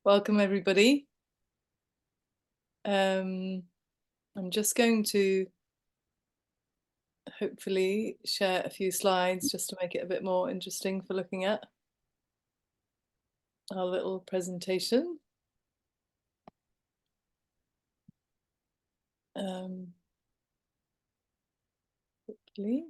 Welcome everybody. I'm just going to hopefully share a few slides just to make it a bit more interesting for looking at our little presentation. Hopefully.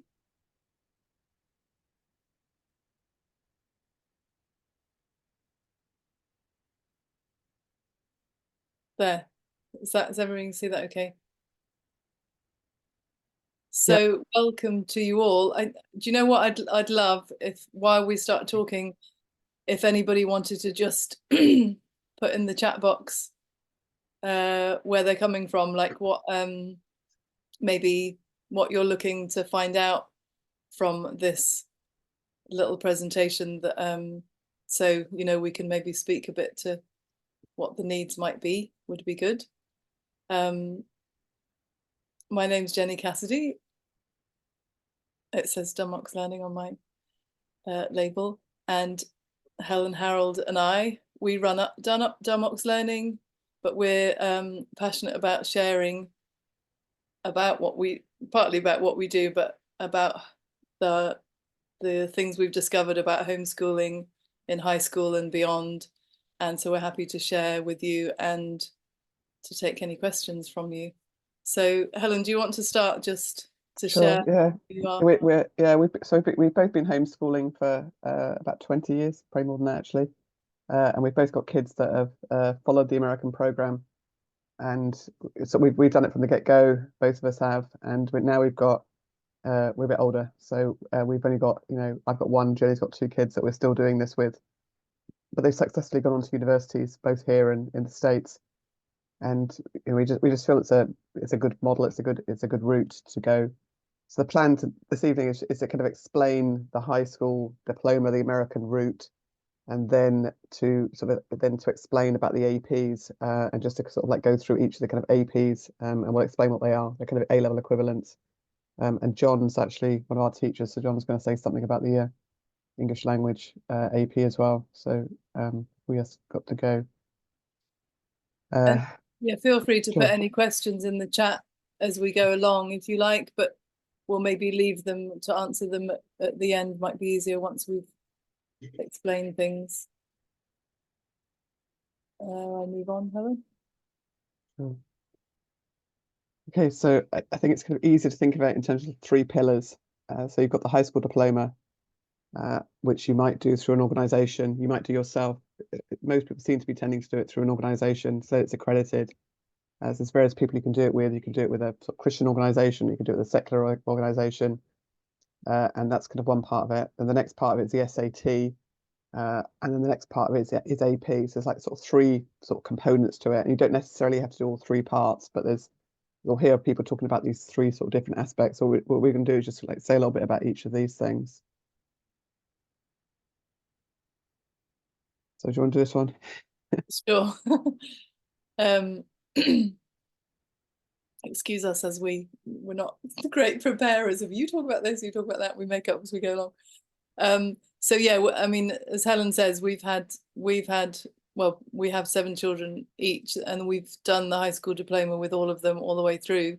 There. Does everyone see that okay? So welcome to you all. Do you know what I'd love if while we start talking, if anybody wanted to just put in the chat box where they're coming from, like what maybe what you're looking to find out from this little presentation, that so we can maybe speak a bit to what the needs might be, would be good. My name's Jenny Cassidy. It says Dunmox Learning on my label, and Helen Harold and we run up Dunmox Learning, but we're passionate about sharing about partly about what we do, but about the things we've discovered about homeschooling in high school and beyond. And so we're happy to share with you and to take any questions from you. So Helen, do you want to start just to share who you are? We've both been homeschooling for about 20 years, probably more than that actually. And we've both got kids that have followed the American program. And so we've done it from the get-go, both of us have. And now we're a bit older. So we've only got, I've got one, Jenny's got two kids that we're still doing this with. But they've successfully gone on to universities, both here and in the States. And we just feel it's a good model, it's a good route to go. So the plan this evening is to kind of explain the high school diploma, the American route, and then to explain about the APs and just to sort of like go through each of the kind of APs and we'll explain what they are, the kind of A-level equivalents. And John's actually one of our teachers, so John's going to say something about the English language AP as well. So we just got to go. Yeah, feel free to Sure. put any questions in the chat as we go along if you like, but we'll maybe leave them to answer them at the end. Might be easier once we've explained things. I'll move on, Helen. Sure. Okay, so I think it's kind of easy to think about it in terms of three pillars. So you've got the high school diploma, which you might do through an organisation, you might do yourself. Most people seem to be tending to do it through an organisation, so it's accredited. There's various people you can do it with. You can do it with a sort of Christian organisation, you can do it with a secular organisation, and that's kind of one part of it. And the next part of it is the SAT, and then the next part of it is AP. So there's like sort of three sort of components to it, and you don't necessarily have to do all three parts, but you'll hear people talking about these three sort of different aspects. So what we're going to do is just like say a little bit about each of these things. So do you want to do this one? Sure. Excuse us as we're not great preparers. If you talk about this, you talk about that, we make up as we go along. So yeah, I mean, as Helen says, we have 7 children each, and we've done the high school diploma with all of them all the way through,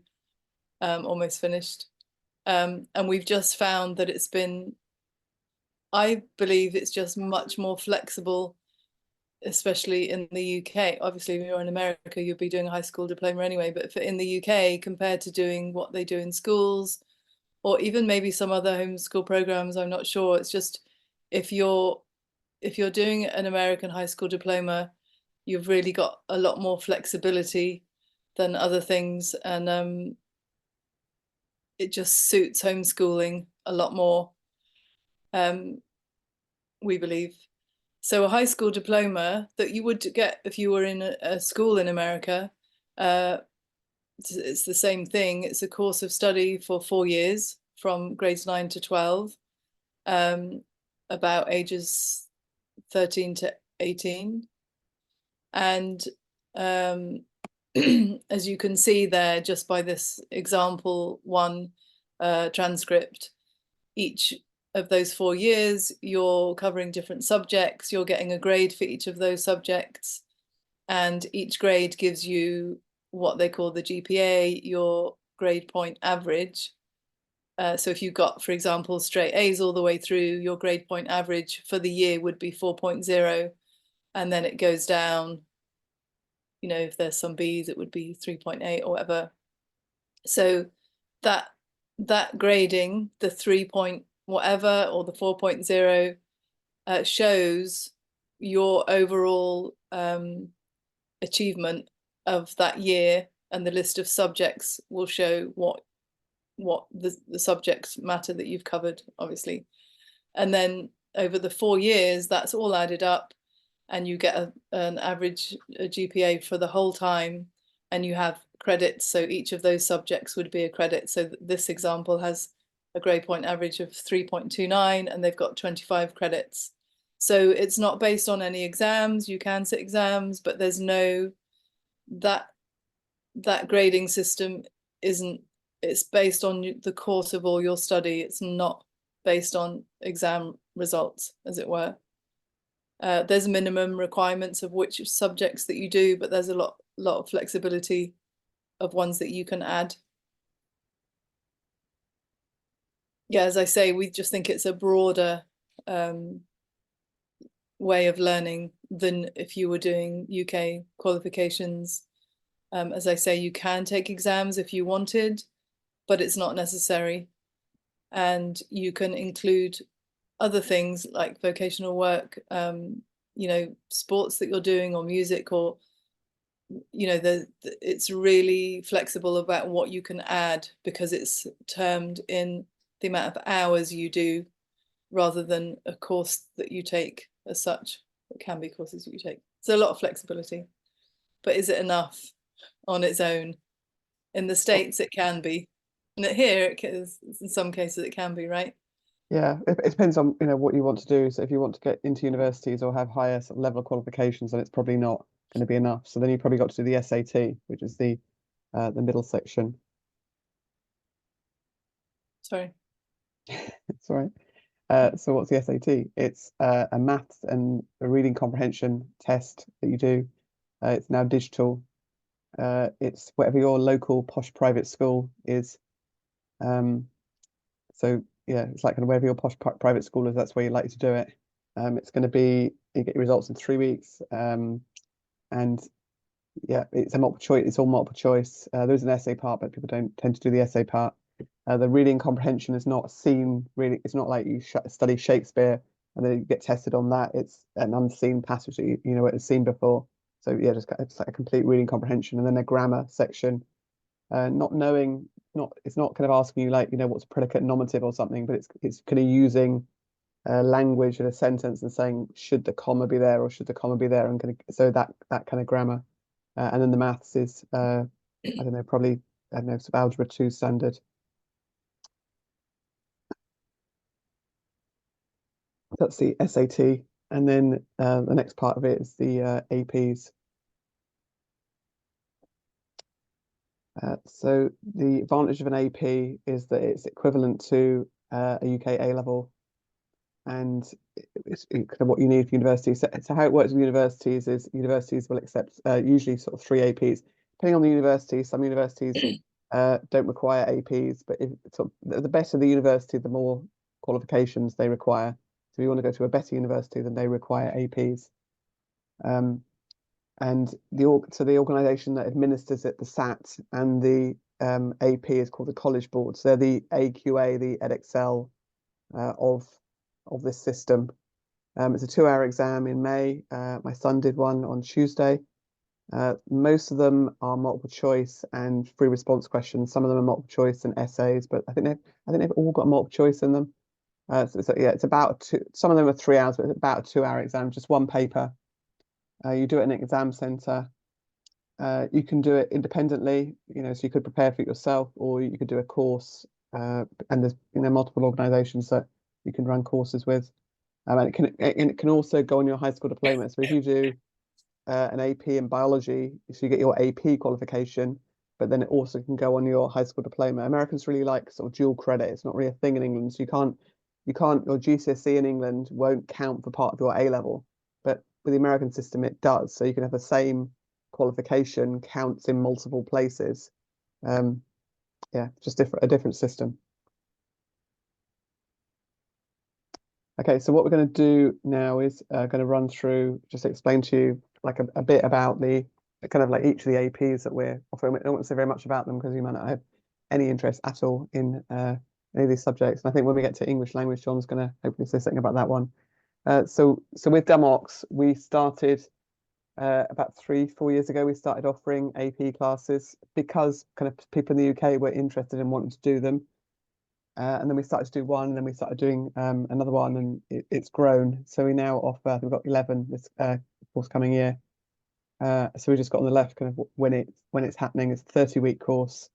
almost finished. And we've just found that I believe it's just much more flexible, especially in the UK. Obviously, if you're in America, you'll be doing a high school diploma anyway, but in the UK, compared to doing what they do in schools, or even maybe some other homeschool programs, I'm not sure. It's just if you're doing an American high school diploma, you've really got a lot more flexibility than other things, and it just suits homeschooling a lot more, we believe. So a high school diploma that you would get if you were in a school in America, it's the same thing. It's a course of study for 4 years from grades 9 to 12, about ages 13 to 18. And as you can see there, just by this example one transcript, each of those 4 years, you're covering different subjects, you're getting a grade for each of those subjects. and each grade gives you what they call the GPA, your grade point average. So if you got, for example, straight A's all the way through, your grade point average for the year would be 4.0, and then it goes down. You know, if there's some B's, it would be 3.8 or whatever. So that grading, the 3 point whatever or the 4.0, shows your overall achievement of that year, and the list of subjects will show what the subjects matter that you've covered, obviously. And then over the 4 years, that's all added up, and you get an average GPA for the whole time, and you have credits. So each of those subjects would be a credit. So this example has a grade point average of 3.29, and they've got 25 credits. So it's not based on any exams. You can sit exams, but there's no, that grading system isn't, it's based on the course of all your study. It's not based on exam results, as it were. There's minimum requirements of which subjects that you do, but there's a lot of flexibility of ones that you can add. Yeah, as I say, we just think it's a broader way of learning than if you were doing UK qualifications. As I say, you can take exams if you wanted, but it's not necessary. And you can include other things like vocational work, you know, sports that you're doing, or music, or, you know, it's really flexible about what you can add, because it's termed in the amount of hours you do rather than a course that you take as such. It can be courses that you take. So a lot of flexibility. But is it enough on its own? In the States, it can be. And here, in some cases, it can be, right? Yeah, it depends on, you know, what you want to do. So if you want to get into universities or have higher sort of level of qualifications, then it's probably not going to be enough. So then you probably got to do the SAT, which is the middle section. Sorry. It's all right. So what's the SAT? It's a maths and a reading comprehension test that you do. It's now digital. It's whatever your local posh private school is. So yeah, it's like kind of wherever your posh private school is, that's where you're likely to do it. It's going to be, you get your results in 3 weeks. And yeah, it's a multiple choice. It's all multiple choice. There's an essay part, but people don't tend to do the essay part. The reading comprehension is not seen really. It's not like you study Shakespeare and then you get tested on that. It's an unseen passage that you know it's seen before. So yeah, just it's like a complete reading comprehension, and then a grammar section. Not knowing, it's not kind of asking you like, you know, what's a predicate nominative or something, but it's kind of using language in a sentence and saying, should the comma be there or should the comma be there, and kind of, so that kind of grammar. And then the maths is I don't know, probably, I don't know, it's algebra 2 standard. That's the SAT. And then the next part of it is the APs. So the advantage of an AP is that it's equivalent to a UK A level, and it's kind of what you need for university. So how it works with universities is universities will accept usually sort of 3 APs, depending on the university. Some universities don't require APs, but the better the university, the more qualifications they require. So if you want to go to a better university, then they require APs. And the organisation that administers it, the SAT, and the AP is called the College Board. So they're the AQA, the Edexcel of this system. It's a 2-hour exam in May. My son did one on Tuesday. Most of them are multiple choice and free response questions. Some of them are multiple choice and essays, but I think they've all got multiple choice in them. So yeah, it's about some of them are 3 hours, but it's about a 2-hour exam, just one paper. You do it in an exam center. You can do it independently, you know, so you could prepare for it yourself, or you could do a course. And there's, you know, multiple organizations that you can run courses with. And it can also go on your high school diploma. So if you do an AP in biology, so you get your AP qualification, but then it also can go on your high school diploma. Americans really like sort of dual credit. It's not really a thing in England, so your GCSE in England won't count for part of your A level, but with the American system, it does. So you can have the same qualification counts in multiple places. Yeah, just a different system. Okay, so what we're going to do now is going to run through, just explain to you like a bit about the kind of like each of the APs that we're offering. I don't want to say very much about them because you might not have any interest at all in any of these subjects. And I think when we get to English language, John's going to hopefully say something about that one. So with Demox, we started about 3-4 years ago. We started offering AP classes because kind of people in the UK were interested in wanting to do them. And then we started to do one, and then we started doing another one, and it's grown. So we now offer, I think we've got 11 this course coming year. So we just got on the left kind of when it's happening. It's a 30-week course.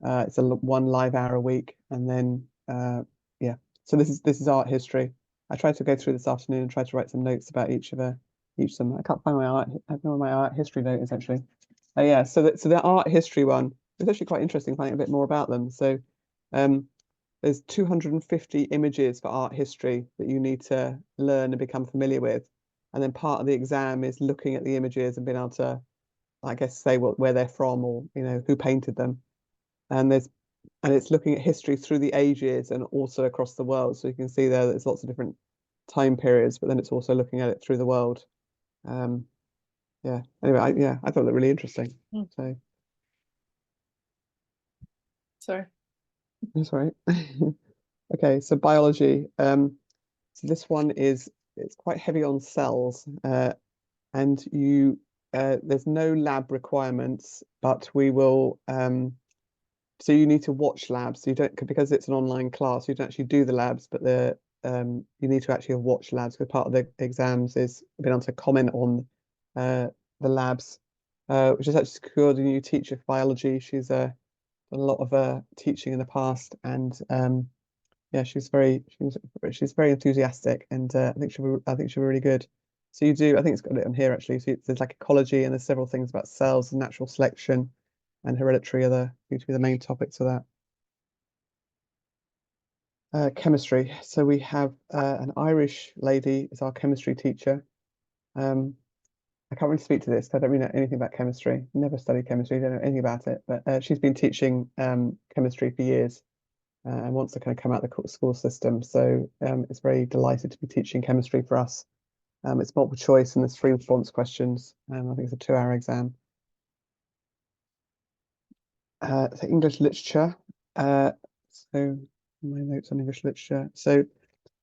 It's one live hour a week, and then yeah. So this is art history. I tried to go through this afternoon and try to write some notes about each of them. I can't find my art. I don't know where my art history note is actually. Yeah. So the art history one is actually quite interesting finding a bit more about them. So there's 250 images for art history that you need to learn and become familiar with. And then part of the exam is looking at the images and being able to, I guess, say where they're from or, who painted them. And it's looking at history through the ages and also across the world. So you can see there's lots of different time periods, but then it's also looking at it through the world. Yeah. Anyway, I thought that really interesting. So Sorry. that's right. Okay, so biology. So this one it's quite heavy on cells, and there's no lab requirements, but we will. So you need to watch labs. So you don't, because it's an online class, you don't actually do the labs, but you need to actually have watched labs because part of the exams is being able to comment on the labs, which is actually secured a new teacher for biology. She's done a lot of teaching in the past, and yeah, she's very enthusiastic, and I think she'll be really good. So I think it's got it on here actually. So there's like ecology, and there's several things about cells and natural selection, and hereditary seem to be the main topics of that. Chemistry. So we have an Irish lady as our chemistry teacher. I can't really speak to this. I don't really know anything about chemistry. Never studied chemistry. Don't know anything about it. But she's been teaching chemistry for years. And wants to kind of come out the school system. So it's very delighted to be teaching chemistry for us. It's multiple choice and there's 3 response questions. I think it's a 2-hour exam. So English literature. So my notes on English literature. So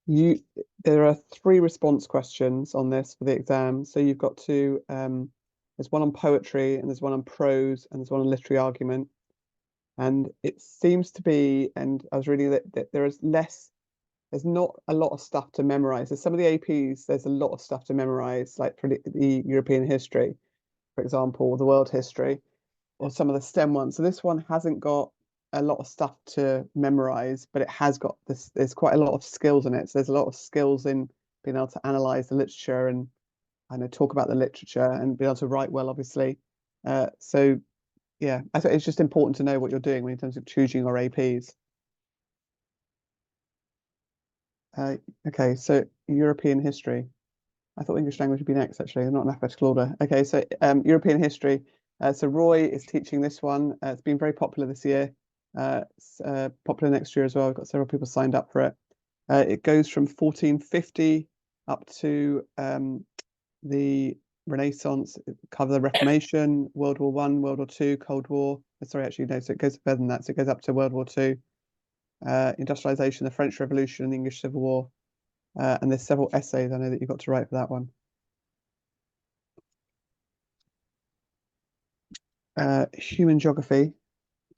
there are 3 response questions on this for the exam. So you've got to there's one on poetry and there's one on prose and there's one on literary argument. And it seems to be, and I was reading that there's not a lot of stuff to memorize. There's some of the APs, there's a lot of stuff to memorize, like for the European history, for example, the world history, or some of the STEM ones. So this one hasn't got a lot of stuff to memorize, but it has got this, there's quite a lot of skills in it. So there's a lot of skills in being able to analyze the literature and talk about the literature and be able to write well, obviously. So yeah, I think it's just important to know what you're doing in terms of choosing your APs. Okay, so European history. I thought English language would be next, actually, not in alphabetical order. Okay, so European history. So Roy is teaching this one. It's been very popular this year. It's popular next year as well. I've got several people signed up for it. It goes from 1450 up to the Renaissance, cover the Reformation, World War I, World War II, Cold War. Sorry, actually, no, so it goes further than that. So it goes up to World War II, industrialization, the French Revolution, and the English Civil War. And there's several essays I know that you've got to write for that one. Human geography.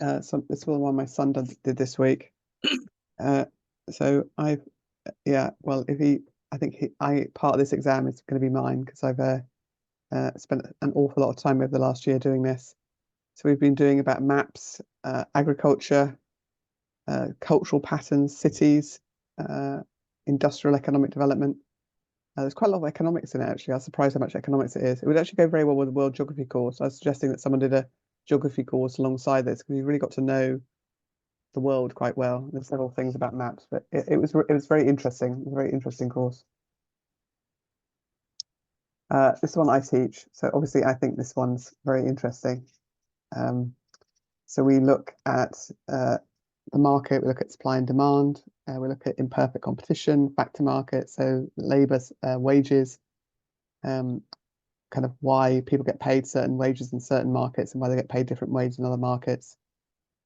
So this is the one my son did this week. So well, part of this exam is going to be mine because I've spent an awful lot of time over the last year doing this. So we've been doing about maps, agriculture, cultural patterns, cities, industrial economic development. There's quite a lot of economics in it, actually. I was surprised how much economics it is. It would actually go very well with the world geography course. I was suggesting that someone did a geography course alongside this because you really got to know the world quite well. There's several things about maps, but it was very interesting. It was a very interesting course. This one I teach, so obviously I think this one's very interesting. So we look at the market, we look at supply and demand, we look at imperfect competition, factor market, so labour wages, kind of why people get paid certain wages in certain markets and why they get paid different wages in other markets,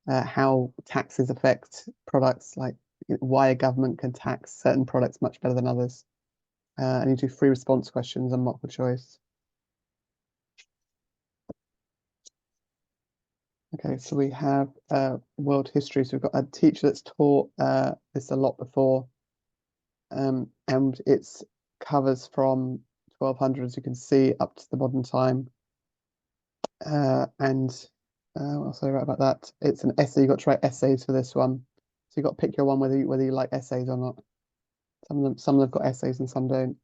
how taxes affect products, like why a government can tax certain products much better than others. And you do free response questions and multiple choice. Okay, so we have world history. So we've got a teacher that's taught this a lot before, and it's covers from 1200, as you can see, up to the modern time. And what else I write about that? It's an essay. You've got to write essays for this one. So you've got to pick your one whether you like essays or not. Some of them have got essays and some don't.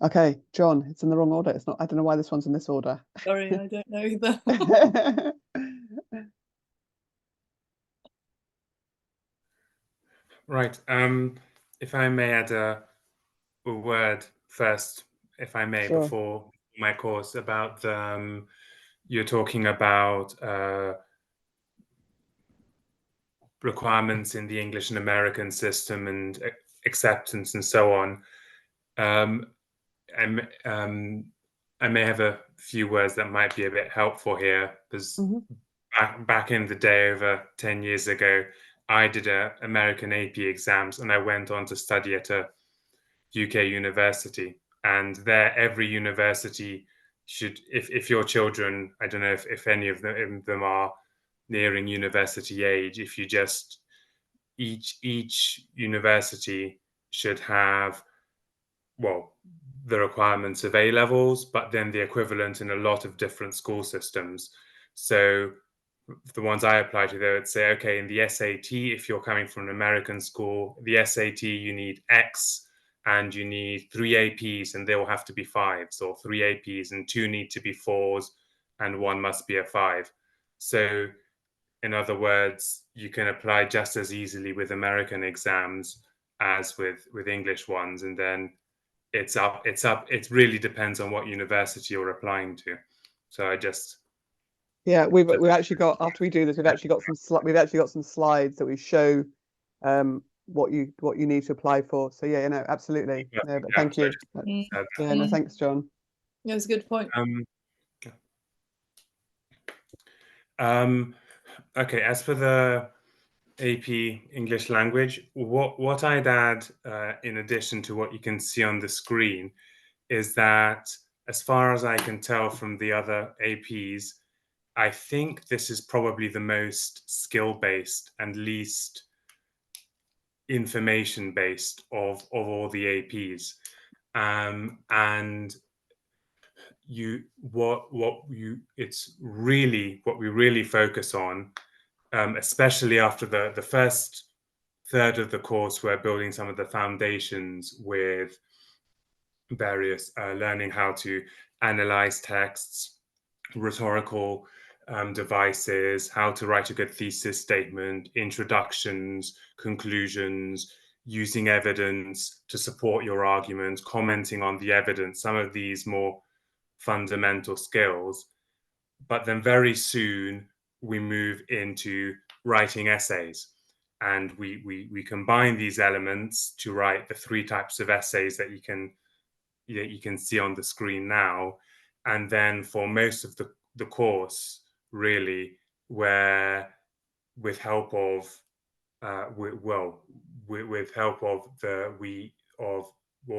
Okay, John, it's in the wrong order. It's not. I don't know why this one's in this order. Sorry, I don't know either. Right. If I may add a word first, if I may, Sure. before my course about you're talking about requirements in the English and American system and acceptance and so on. I may have a few words that might be a bit helpful here, because back in the day, over 10 years ago, I did American AP exams and I went on to study at a UK university. And there, every university should, if your children, I don't know if any of them are nearing university age, if you just, each university should have, well, the requirements of A levels, but then the equivalent in a lot of different school systems. So the ones I apply to, they would say, okay, in the SAT, if you're coming from an American school, the SAT, you need X and you need 3 APs and they will have to be 5s, or 3 APs and 2 need to be 4s and 1 must be a 5. So in other words, you can apply just as easily with American exams as with English ones, and then it really depends on what university you're applying to. So we've actually got, after we do this, we've actually got some slides that we show what you need to apply for. So yeah, absolutely. No, but thank you. Yeah, no, thanks, John. Yeah, it's a good point. Okay, as for the AP English language, what I'd add in addition to what you can see on the screen is that, as far as I can tell from the other APs, I think this is probably the most skill-based and least information-based of all the APs. And it's really what we really focus on, especially after the first third of the course, we're building some of the foundations with various learning how to analyze texts, rhetorical devices, how to write a good thesis statement, introductions, conclusions, using evidence to support your argument, commenting on the evidence, some of these more fundamental skills. But then very soon we move into writing essays. And we combine these elements to write the 3 types of essays that you can see on the screen now. And then for most of the course, really, where with help of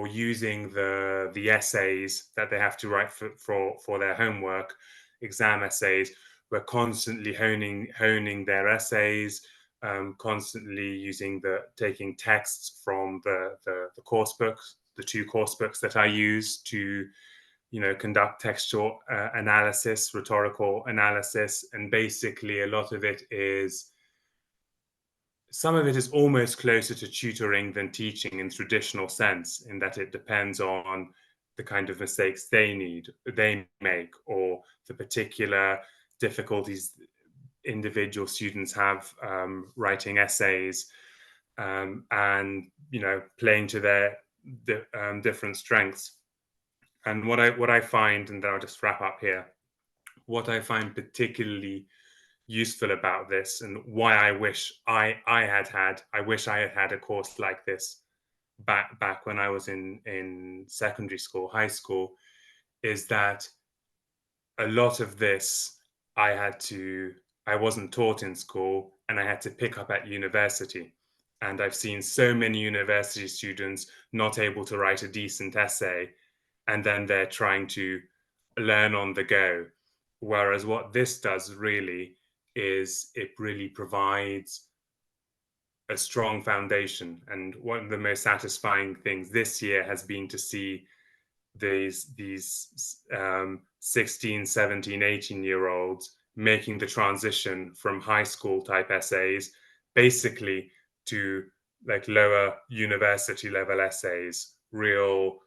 using the essays that they have to write for their homework, exam essays, we're constantly honing their essays, constantly taking texts from the course books, the 2 course books that I use to conduct textual analysis, rhetorical analysis. And basically a lot of it is, some of it is almost closer to tutoring than teaching in traditional sense, in that it depends on the kind of mistakes they make, or the particular difficulties individual students have writing essays, and playing to different strengths. And what I find, and then I'll just wrap up here, what I find particularly useful about this, and why I wish I had a course like this back when I was in secondary school, high school, is that a lot of this I wasn't taught in school, and I had to pick up at university. And I've seen so many university students not able to write a decent essay, and then they're trying to learn on the go. Whereas what this does really is it really provides a strong foundation. And one of the most satisfying things this year has been to see these 16, 17, 18-year-olds making the transition from high school type essays basically to like lower university level essays, real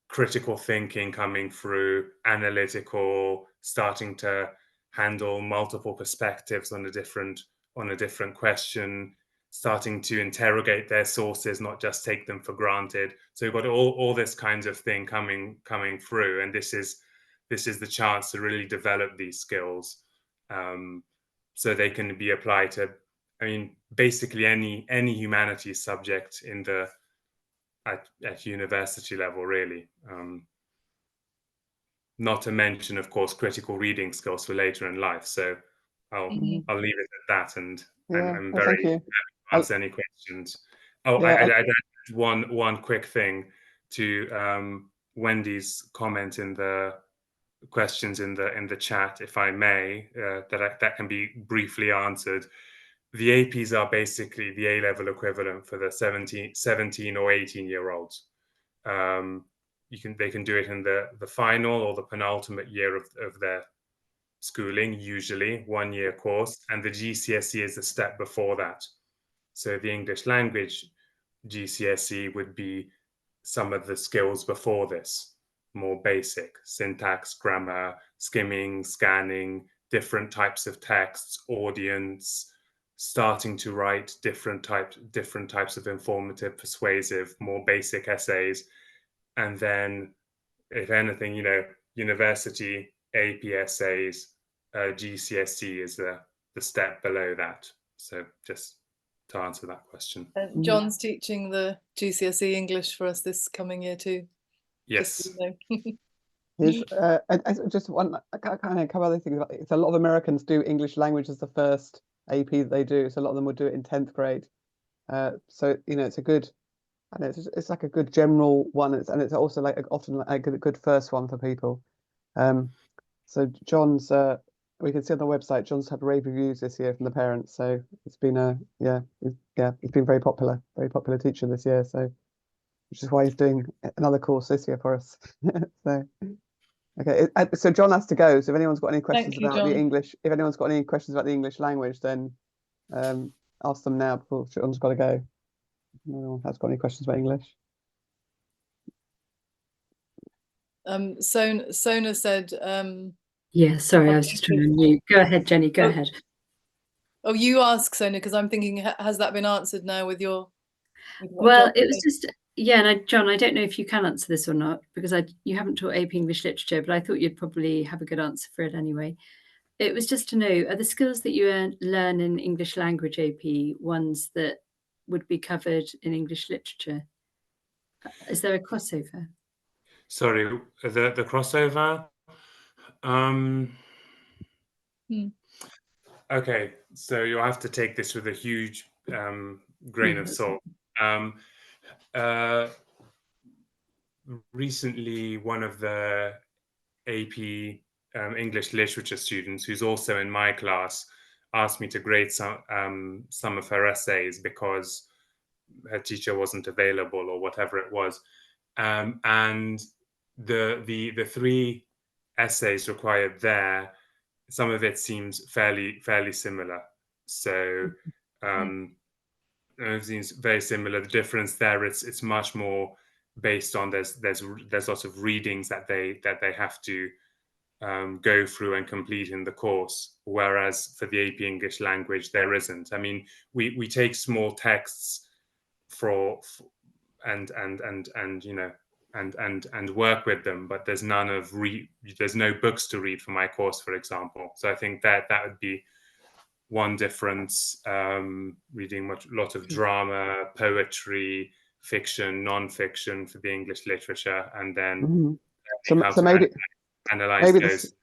critical thinking coming through, analytical, starting to handle multiple perspectives on a different question, starting to interrogate their sources, not just take them for granted. So you've got all this kinds of thing coming through, and this is the chance to really develop these skills, so they can be applied to, I mean, basically any humanities subject in the at university level, really. Not to mention, of course, critical reading skills for later in life. So I'll leave it at that, and I'm very thank you. happy to answer any questions. Oh, Yeah, I'd add one quick thing to Wendy's comment in the questions in the chat, if I may, that can be briefly answered. The APs are basically the A-level equivalent for the 17 or 18-year-olds. They can do it in the final or the penultimate year of their schooling, usually 1-year course, and the GCSE is a step before that. So the English language GCSE would be some of the skills before this, more basic syntax, grammar, skimming, scanning, different types of texts, audience, starting to write different types of informative, persuasive, more basic essays. And then, if anything, university AP essays, GCSE is the step below that. So just to answer that question. And John's teaching the GCSE English for us this coming year too. Yes. Just so you know. Just one kind of couple other things. So a lot of Americans do English language as the first AP that they do. So a lot of them would do it in 10th grade. So it's a good, and it's like a good general one. And it's also like often like a good first one for people. So John's, we can see on the website, John's had rave reviews this year from the parents. So it's been he's been very popular teacher this year. So which is why he's doing another course this year for us. So. Okay, so John has to go. So if anyone's got any questions about the English, if anyone's got any questions about the English language, then ask them now before John's got to go. No one has got any questions about English. Sona said. Yeah, sorry, I was just trying to mute. Go ahead, Jenny. Go ahead. Oh, you ask, Sona, because I'm thinking, has that been answered now with your? Well, it was just. Yeah, and John, I don't know if you can answer this or not, because you haven't taught AP English Literature, but I thought you'd probably have a good answer for it anyway. It was just to know, are the skills that you learn in English language AP ones that would be covered in English Literature? Is there a crossover? Sorry, the crossover? Okay, so you'll have to take this with a huge grain of salt. Recently, one of the AP English literature students, who's also in my class, asked me to grade some of her essays because her teacher wasn't available or whatever it was, and the 3 essays required there, some of it seems fairly similar. So it seems very similar. The difference there, it's much more based on there's lots of readings that they have to go through and complete in the course, whereas for the AP English language there isn't. I mean, we take small texts for you know, and work with them, but there's there's no books to read for my course, for example. So I think that would be one difference. Reading a lot of drama, poetry, fiction, non-fiction for the English literature, and then how So to maybe analyze those.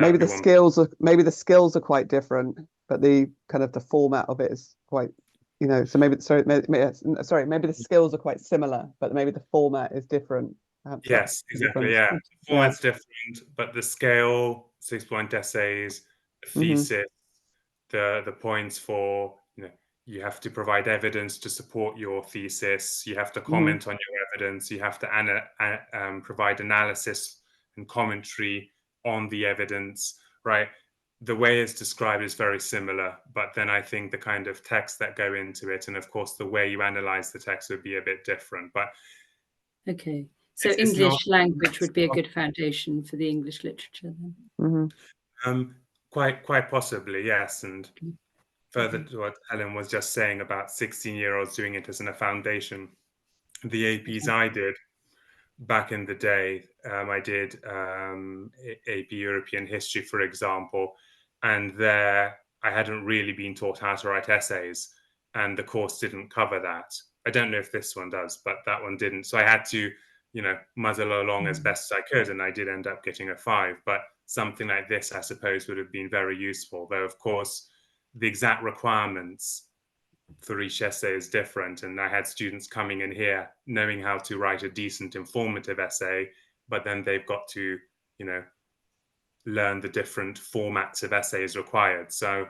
maybe the skills are quite different, but the kind of the format of it is quite, you know. So maybe maybe the skills are quite similar, but maybe the format is different. Yes, exactly. Yeah, the format's different, but the scale, 6-point essays, thesis, the points for, you know, you have to provide evidence to support your thesis. You have to comment on your evidence. You have to provide analysis and commentary on the evidence, right? The way it's described is very similar, but then I think the kind of text that go into it, and of course the way you analyze the text, would be a bit different. But okay, so English language would be a good foundation for the English literature then. Quite possibly, yes. And further to what Helen was just saying about 16-year-olds doing it as a foundation, the APs I did back in the day, I did AP European History, for example, and there I hadn't really been taught how to write essays, and the course didn't cover that. I don't know if this one does, but that one didn't. So I had to, you know, muddle along as best I could, and I did end up getting a 5. But something like this, I suppose, would have been very useful, though, of course, the exact requirements for each essay is different. And I had students coming in here knowing how to write a decent informative essay, but then they've got to, you know, learn the different formats of essays required. So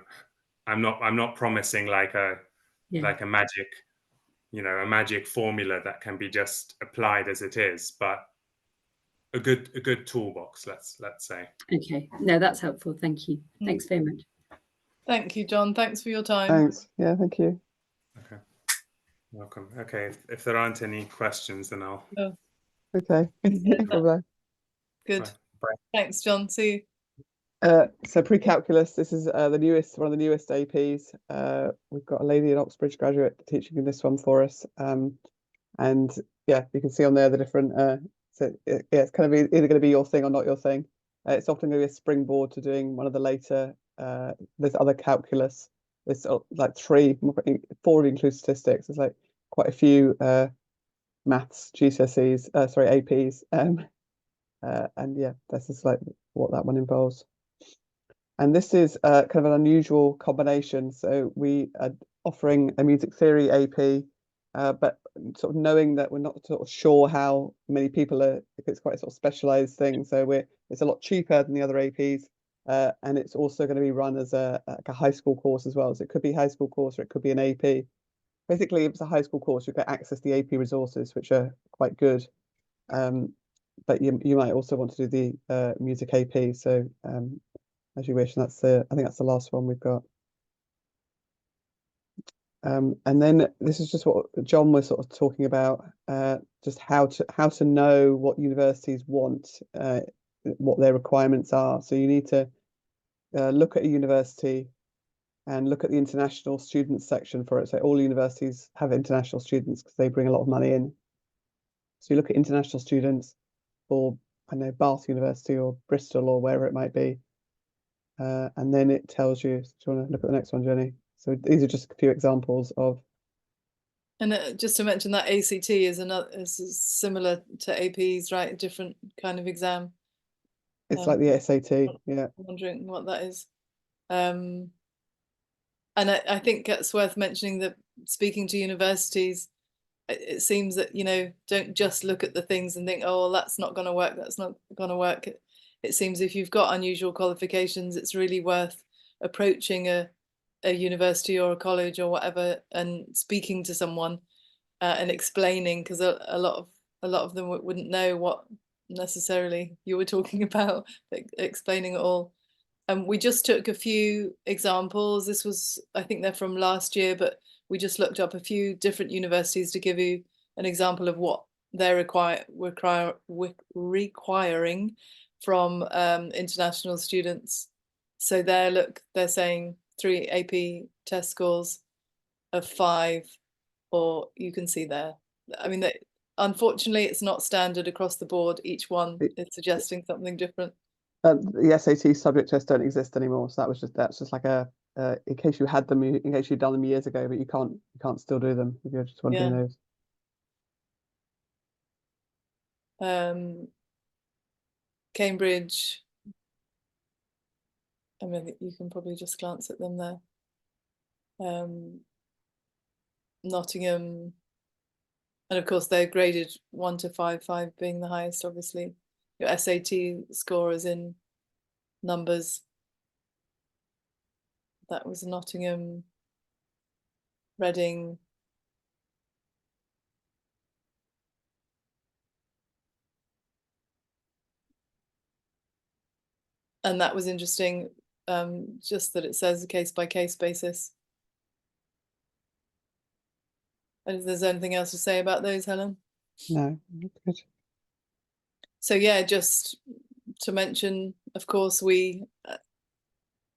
I'm not promising like a magic, you know, a magic formula that can be just applied as it is, but a good toolbox, let's say. Okay, no, that's helpful. Thank you. Thanks very much. Thank you, John. Thanks for your time. Thanks. Yeah, thank you. Okay, welcome. Okay, if there aren't any questions, then I'll. Okay. Good. Bye. Thanks, John. See you. So pre-calculus, this is one of the newest APs. We've got a lady, an Oxbridge graduate, teaching this one for us. And yeah, you can see on there the different. It's kind of either going to be your thing or not your thing. It's often going to be a springboard to doing one of the later. There's other calculus. There's like 4 include statistics. There's like quite a few maths GCSEs, APs. And yeah, this is like what that one involves. And this is kind of an unusual combination. So we are offering a music theory AP, but sort of knowing that we're not sort of sure how many people are, if it's quite a sort of specialized thing. So it's a lot cheaper than the other APs. And it's also going to be run as a high school course as well. So it could be a high school course or it could be an AP. Basically, if it's a high school course, you get access to the AP resources, which are quite good. But you might also want to do the music AP. So as you wish, and I think that's the last one we've got. And then this is just what John was sort of talking about, just how to know what universities want, what their requirements are. So you need to look at a university and look at the international students section for it. So all universities have international students because they bring a lot of money in. So you look at international students for, I know, Bath University or Bristol or wherever it might be. And then it tells you, do you want to look at the next one, Jenny? So these are just a few examples of. And just to mention that ACT is similar to APs, right? A different kind of exam. It's like the SAT, yeah. I'm wondering what that is. And I think it's worth mentioning that speaking to universities, it seems that, you know, don't just look at the things and think, oh, well, that's not going to work. That's not going to work. It seems if you've got unusual qualifications, it's really worth approaching a university or a college or whatever and speaking to someone and explaining, because a lot of them wouldn't know what necessarily you were talking about, explaining it all. And we just took a few examples. This was, I think they're from last year, but we just looked up a few different universities to give you an example of what they're requiring from international students. So they're saying 3 AP test scores of 5, or you can see there. I mean, unfortunately, it's not standard across the board. Each one is suggesting something different. The SAT subject tests don't exist anymore, so that's just like a in case you had them, in case you'd done them years ago, but you can't still do them if you just want to do those. Cambridge, I mean, you can probably just glance at them there. Nottingham, and of course they're graded 1 to 5, 5 being the highest, obviously. Your SAT score is in numbers. That was Nottingham, Reading, and that was interesting, just that it says a case-by-case basis. And if there's anything else to say about those, Helen? No, good. So yeah, just to mention, of course, we,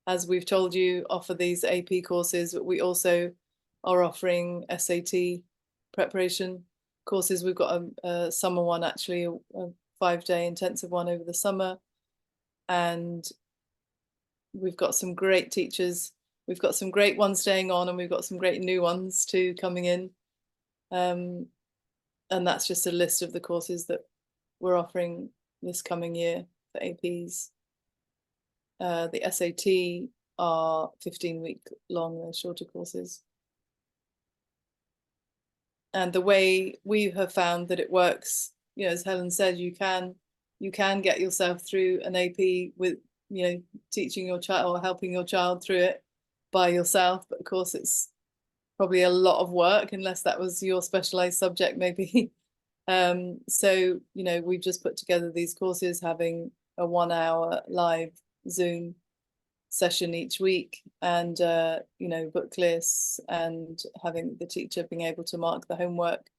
as we've told you, offer these AP courses, but we also are offering SAT preparation courses. We've got a summer one, actually, a 5-day intensive one over the summer. And we've got some great teachers. We've got some great ones staying on, and we've got some great new ones too coming in. And that's just a list of the courses that we're offering this coming year for APs. The SAT are 15-week long, they're shorter courses. And the way we have found that it works, you know, as Helen said, you can get yourself through an AP with, you know, teaching your child or helping your child through it by yourself. But of course, it's probably a lot of work, unless that was your specialized subject, maybe. So, you know, we've just put together these courses, having a 1-hour live Zoom session each week, and you know, book lists, and having the teacher being able to mark the homework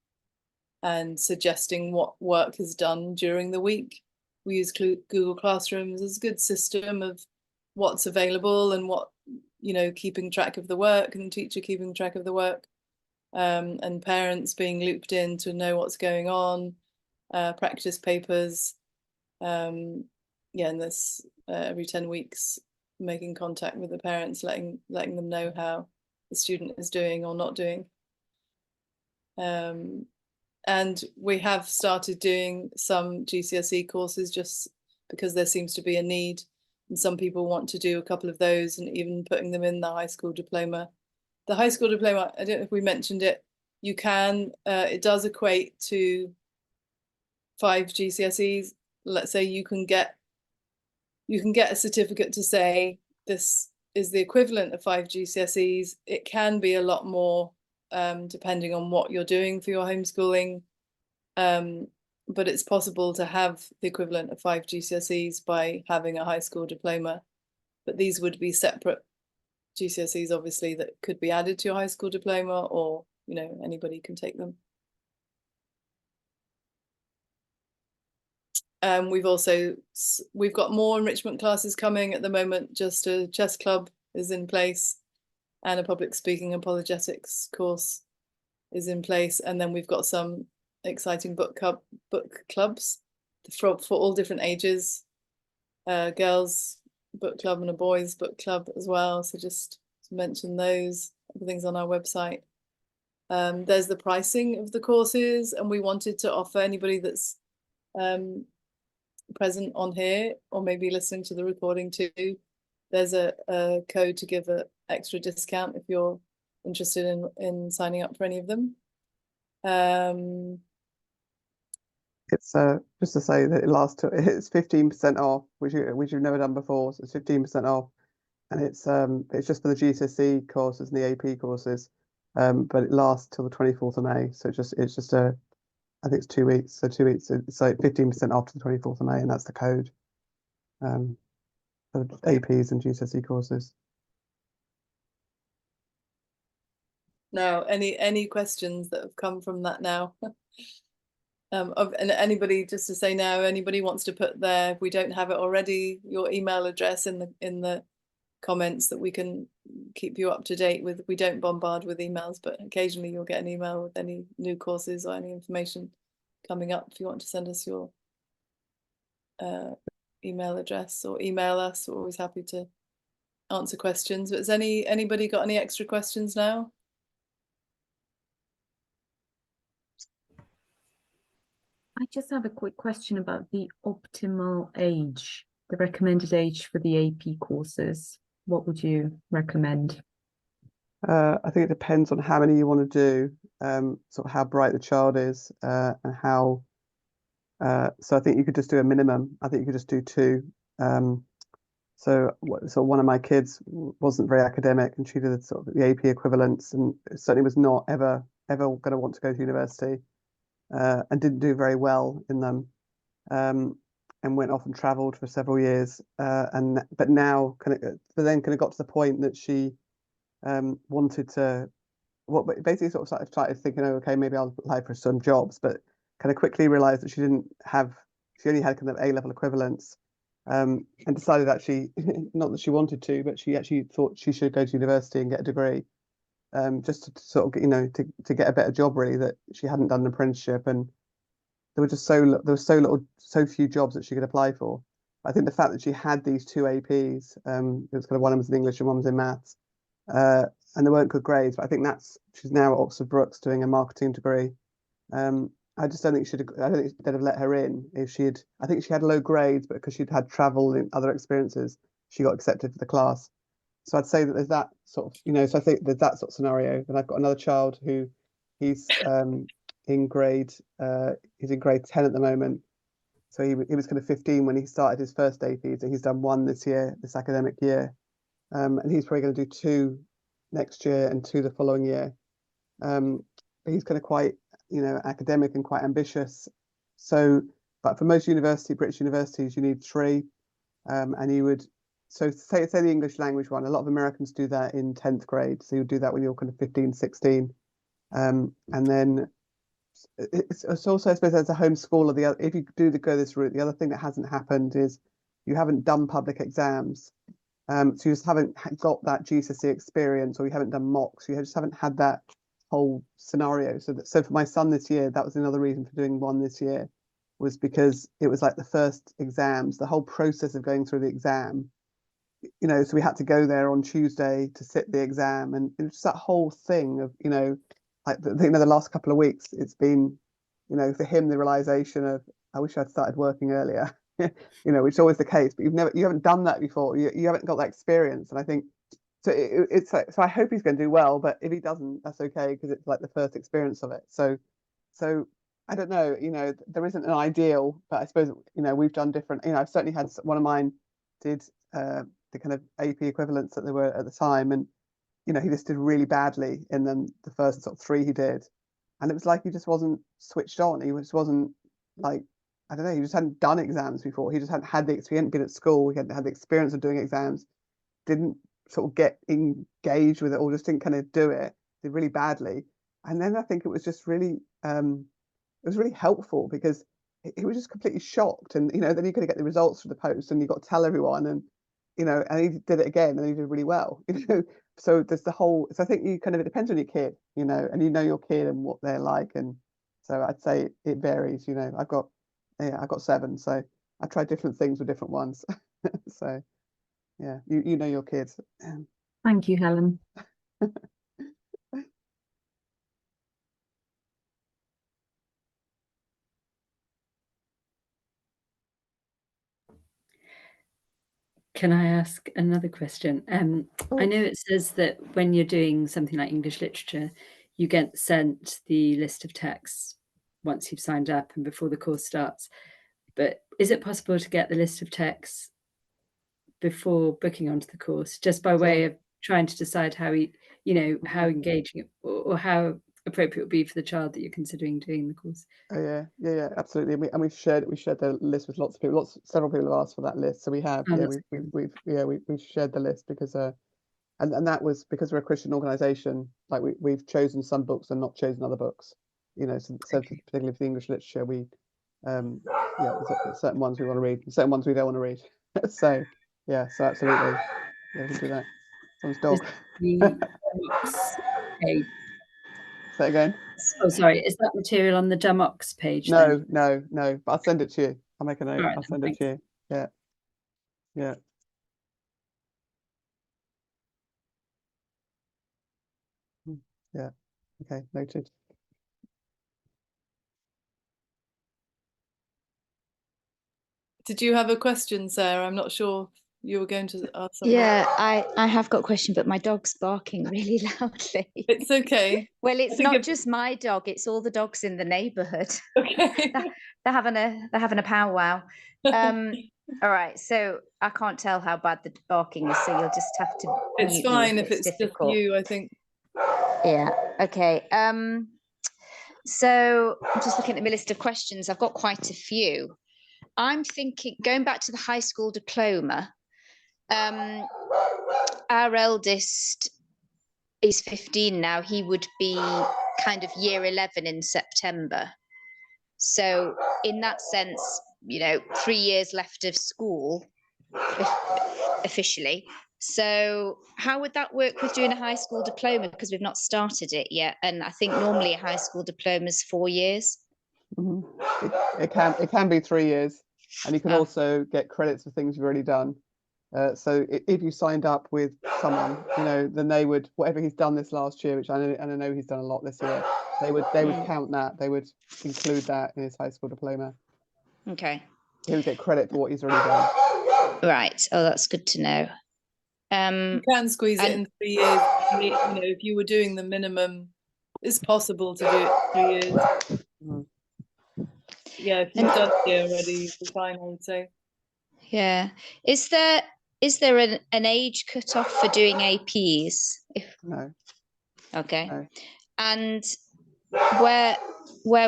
and suggesting what work is done during the week. We use Google Classrooms as a good system of what's available and what, you know, keeping track of the work, and the teacher keeping track of the work, and parents being looped in to know what's going on, practice papers, yeah, and this every 10 weeks, making contact with the parents, letting them know how the student is doing or not doing. And we have started doing some GCSE courses just because there seems to be a need, and some people want to do a couple of those, and even putting them in the high school diploma. The high school diploma, I don't know if we mentioned it, you can, it does equate to 5 GCSEs. Let's say you can get a certificate to say this is the equivalent of 5 GCSEs. It can be a lot more, depending on what you're doing for your homeschooling, but it's possible to have the equivalent of 5 GCSEs by having a high school diploma. But these would be separate GCSEs, obviously, that could be added to your high school diploma, or, you know, anybody can take them. We've got more enrichment classes coming at the moment. Just a chess club is in place, and a public speaking apologetics course is in place. And then we've got some exciting book clubs for all different ages, girls book club and a boys book club as well. So just to mention those, everything's on our website. There's the pricing of the courses, and we wanted to offer anybody that's present on here, or maybe listening to the recording too, there's a code to give an extra discount if you're interested in signing up for any of them. It's just to say that it's 15% off, which you've never done before. So it's 15% off, and it's just for the GCSE courses and the AP courses, but it lasts till the 24th of May. So it's just I think it's 2 weeks. So 2 weeks. So 15% off to the 24th of May, and that's the code for APs and GCSE courses. Now, any questions that have come from that now? And anybody, just to say now, anybody wants to put if we don't have it already, your email address in the comments, that we can keep you up to date with. We don't bombard with emails, but occasionally you'll get an email with any new courses or any information coming up if you want to send us your email address or email us. We're always happy to answer questions. But has anybody got any extra questions now? I just have a quick question about the optimal age, the recommended age for the AP courses. What would you recommend? I think it depends on how many you want to do, sort of how bright the child is, and how. So I think you could just do a minimum. I think you could just do 2. So one of my kids wasn't very academic, and she did sort of the AP equivalents, and certainly was not ever going to want to go to university, and didn't do very well in them, and went off and travelled for several years, but now kind of got to the point that she wanted to, basically sort of started thinking, oh, okay, maybe I'll apply for some jobs, but kind of quickly realized that she only had kind of A-level equivalents, and decided actually, not that she wanted to, but she actually thought she should go to university and get a degree, just to sort of, to get a better job, really, that she hadn't done an apprenticeship, and there was so few jobs that she could apply for. I think the fact that she had these 2 APs, it was kind of one was in English and one was in maths, and they weren't good grades, but I think she's now at Oxford Brookes doing a marketing degree. I just don't think I don't think they'd have let her in if I think she had low grades, but because she'd had travel and other experiences, she got accepted for the class. So I'd say that there's that sort of, so I think there's that sort of scenario. And I've got another child who he's in grade 10 at the moment. So he was kind of 15 when he started his first AP. So he's done 1 this academic year. And he's probably going to do 2 next year and 2 the following year. But he's kind of quite, academic and quite ambitious. So, but for most British universities, you need 3. And you would, so say the English language one, a lot of Americans do that in 10th grade. So you do that when you're kind of 15, 16. And then it's also, I suppose, as a homeschooler, if you do go this route, the other thing that hasn't happened is you haven't done public exams. So you just haven't got that GCSE experience, or you haven't done mocks. You just haven't had that whole scenario. So for my son this year, that was another reason for doing 1 this year, was because it was like the first exams, the whole process of going through the exam. So we had to go there on Tuesday to sit the exam, and just that whole thing of, like the last couple of weeks, it's been, for him, the realization of, I wish I'd started working earlier. Which is always the case, but you haven't done that before. You haven't got that experience, and I think so. It's like, so I hope he's going to do well, but if he doesn't, that's okay, because it's like the first experience of it. So I don't know. There isn't an ideal, but I suppose we've done different. I've certainly had one of mine did the kind of AP equivalents that there were at the time, and he just did really badly in them, the first sort of 3 he did, and it was like he just wasn't switched on. He just wasn't, like, I don't know, he just hadn't done exams before. He just hadn't had he hadn't been at school. He hadn't had the experience of doing exams. Didn't sort of get engaged with it, or just didn't kind of do it. Did really badly. And then I think it was just really, it was really helpful, because he was just completely shocked. And then you could get the results for the post, and you got to tell everyone, and and he did it again, and he did really well. So there's the whole. So I think it depends on your kid, and your kid and what they're like, and so I'd say it varies. I've got 7, so I try different things with different ones. So yeah, you know your kids. Thank you, Helen. Can I ask another question? I know it says that when you're doing something like English literature, you get sent the list of texts once you've signed up and before the course starts. But is it possible to get the list of texts before booking onto the course, just by way of trying to decide how how engaging or how appropriate it would be for the child that you're considering doing the course? Oh yeah, absolutely. And we've shared the list with lots of people. Several people have asked for that list, so we have. We've shared the list because and that was because we're a Christian organisation. Like we've chosen some books and not chosen other books. So particularly for the English literature, we there's certain ones we want to read, and certain ones we don't want to read. So yeah, so absolutely, yeah, we can do that. Someone's dog. Okay. Say it again. Oh, sorry. Is that material on the Dumox page? No, then? no. But I'll send it to you. I'll make a note. Right, I'll send thanks. it to you. Yeah. Yeah. Yeah. Okay, noted. Did you have a question, Sarah? I'm not sure you were going to ask something. Yeah, I have got a question, but my dog's barking really loudly. It's okay. Well, it's think not if- just my dog; it's all the dogs in the neighbourhood. Okay. They're having a powwow. All right, so I can't tell how bad the barking is, so you'll just have to. It's mute me fine if it's difficult. just you, I think. Yeah. Okay. So I'm just looking at my list of questions. I've got quite a few. I'm thinking, going back to the high school diploma, our eldest is 15 now. He would be kind of year 11 in September. So in that sense, 3 years left of school officially. So how would that work with doing a high school diploma? Because we've not started it yet. And I think normally a high school diploma is 4 years. It can be 3 years, and you can Oh. also get credits for things you've already done. So if you signed up with someone, then they would, whatever he's done this last year, which I know he's done a lot this year, they would count that. They would include that in his high school diploma. Okay. He would get credit for what he's already done. Right. Oh, that's good to know. You can squeeze it in 3 years. If you were doing the minimum, it's possible to do it 3 years. Mhm. Yeah, if you've done it already, you'll be fine, I would say. Yeah. Is there an age cutoff for doing APs? No. Okay. No. And where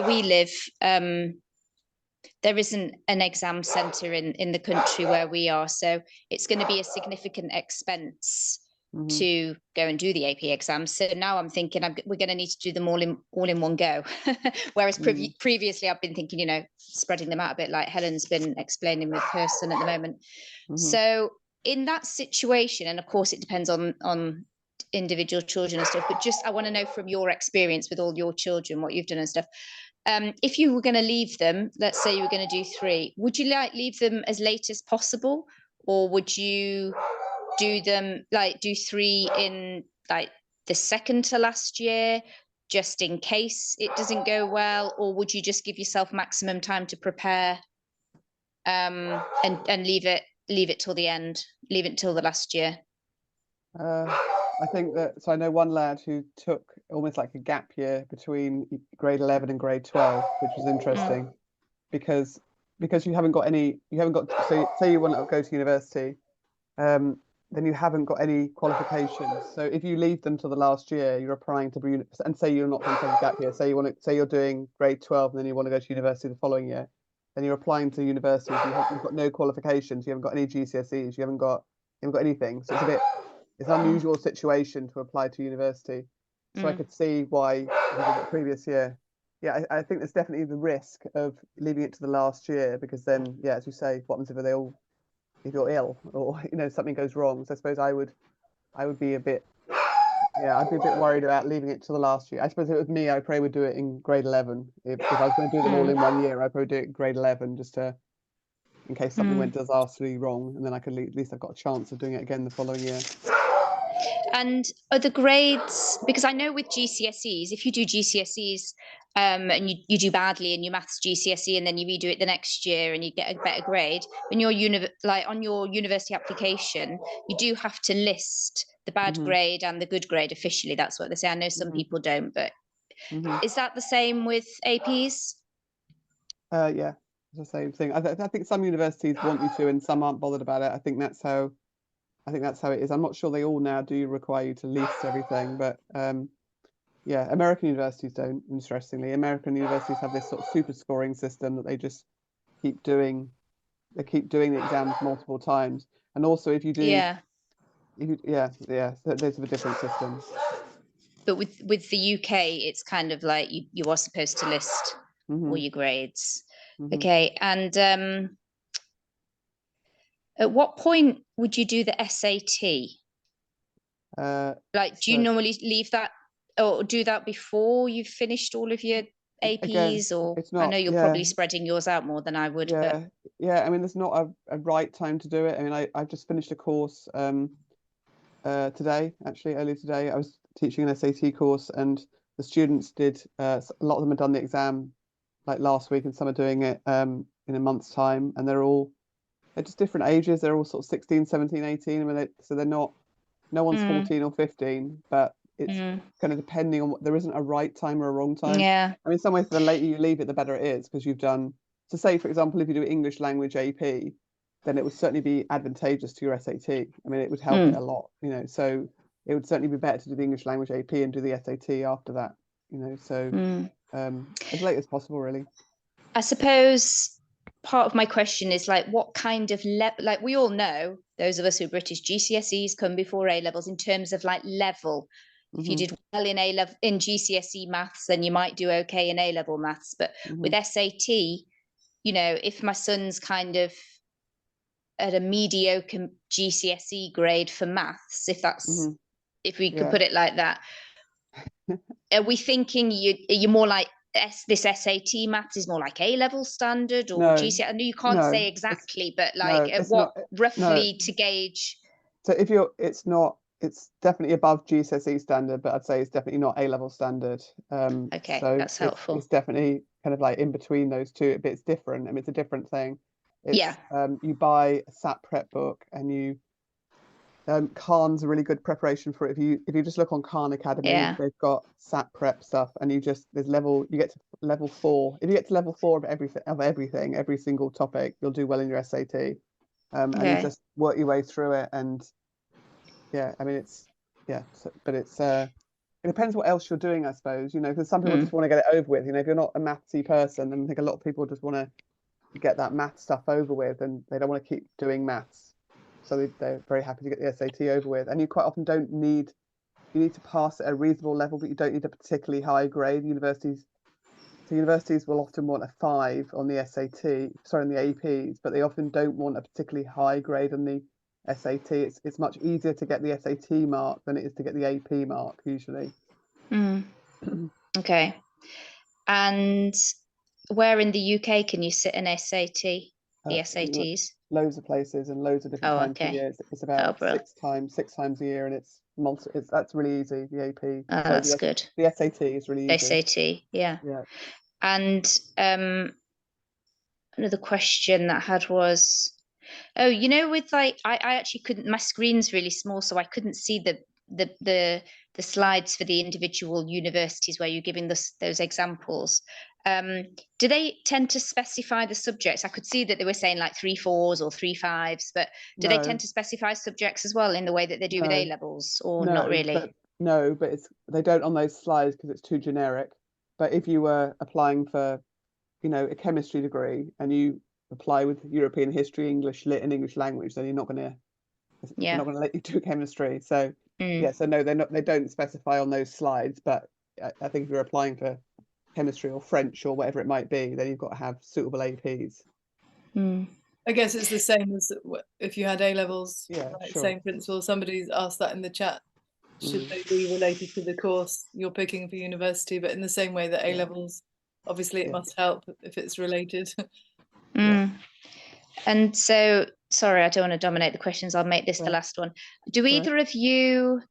we live, there isn't an exam centre in the country where we are, so it's going to be a significant expense to go and do the AP exams. So now I'm thinking we're going to need to do them all in one go. Whereas previously I've been thinking, spreading them out a bit, like Helen's been explaining with her son at the moment. So in that situation, and of course it depends on individual children and stuff, but just I want to know from your experience with all your children, what you've done and stuff. If you were going to leave them, let's say you were going to do 3, would you leave them as late as possible, or would you do 3 in the second to last year, just in case it doesn't go well, or would you just give yourself maximum time to prepare, and leave it till the end, leave it till the last year? I think that, so I know one lad who took almost like a gap year between grade 11 and grade 12, which was interesting because you haven't got, so say you want to go to university, then you haven't got any qualifications. So if you leave them to the last year, you're applying to be, and say you're not going to take a gap year, say you're doing grade 12 and then you want to go to university the following year, then you're applying to universities, you've got no qualifications, you haven't got any GCSEs, you haven't got anything. So it's an unusual situation to apply to university. So I could see why the previous year. Yeah, I think there's definitely the risk of leaving it to the last year, because then, yeah, as you say, what happens if you're ill or something goes wrong? So I suppose I would be a bit, I'd be a bit worried about leaving it to the last year. I suppose if it was me, I probably would do it in grade 11. If I was going to do them all in 1 year, I'd probably do it in grade 11 just to, in case something went disastrously wrong, and then I could at least I've got a chance of doing it again the following year. And are the grades, because I know with GCSEs, if you do GCSEs and you do badly in your maths GCSE and then you redo it the next year and you get a better grade, when you're on your university application, you do have to list the bad grade and the good grade officially. That's what they say. I know some people don't, but is that the same with APs? Yeah, it's the same thing. I think some universities want you to, and some aren't bothered about it. I think that's how it is. I'm not sure they all now do require you to list everything, but yeah, American universities don't. Interestingly, American universities have this sort of super scoring system that they just keep doing. They keep doing the exams multiple times, and also if you do, so those are the different systems. But with the UK, it's kind of like you are supposed to list all your grades. Okay, and at what point would you do the SAT? Do you normally leave that or do that before you've finished all of your APs? Again, or it's I not, know you're probably spreading yours out more than I would, but I mean, there's not a right time to do it. I mean, I've just finished a course today, actually, earlier today. I was teaching an SAT course, and the students did, a lot of them had done the exam like last week, and some are doing it in a month's time, and they're just different ages. They're all sort of 16, 17, 18. I mean, so they're not, no one's 14 or 15, but it's kind of depending on there isn't a right time or a wrong time. yeah. I mean, in some ways, the later you leave it, the better it is, because you've done, so say, for example, if you do English language AP, then it would certainly be advantageous to your SAT. I mean, it would help it a lot, you know, so it would certainly be better to do the English language AP and do the SAT after that, you know, so as late as possible, really. I suppose part of my question is like, what kind of like, we all know, those of us who are British, GCSEs come before A levels in terms of like level. If you did well in A-level in GCSE maths, then you might do okay in A-level maths. But with SAT, you know, if my son's kind of at a mediocre GCSE grade for maths, if that's if we could put it like that, are we thinking you're more like this SAT maths is more like A-level standard or GCSE? I know you can't say exactly, but like at what roughly to gauge? So if it's definitely above GCSE standard, but I'd say it's definitely not A-level standard. Okay, so that's helpful. It's definitely kind of like in between those two, but it's different. I mean, it's a different thing. It's, you buy a SAT prep book, and you Khan's a really good preparation for it. If you just look on Khan Academy, they've got SAT prep stuff, and you get to level 4. If you get to level 4 of everything, every single topic, you'll do well in your SAT. And you just work your way through it, and I mean, but it's it depends what else you're doing, I suppose, you know, because some people just want to get it over with, you know. If you're not a mathsy person, then I think a lot of people just want to get that math stuff over with, and they don't want to keep doing maths, so they're very happy to get the SAT over with. And you quite often you need to pass at a reasonable level, but you don't need a particularly high grade. Universities will often want a 5 on the on the APs, but they often don't want a particularly high grade on the SAT. It's much easier to get the SAT mark than it is to get the AP mark usually. Okay. And where in the UK can you sit an SAT, the SATs? Loads of places and loads of different times a year. It's about 6 times a year, and that's really easy, the AP. That's good. The SAT is really easy. SAT, yeah. And another question that I had was, you know, with like, I actually couldn't, my screen's really small, so I couldn't see the slides for the individual universities where you're giving those examples. Do they tend to specify the subjects? I could see that they were saying like 3 4s or 3 5s, but do they tend to specify subjects as well in the way that they do with A levels, or not really? But they don't on those slides because it's too generic. But if you were applying for, you know, a chemistry degree, and you apply with European history, English lit, and English language, then they're not going to let you do chemistry. So so no, they don't specify on those slides. But I think if you're applying for chemistry or French or whatever it might be, then you've got to have suitable APs. I guess it's the same as if you had A levels. Sure. Same principle. Somebody's asked that in the chat. Should they be related to the course you're picking for university? But in the same way that A levels, obviously it must help if it's related. And so, sorry, I don't want to dominate the questions. I'll make this the last one. Do either of you,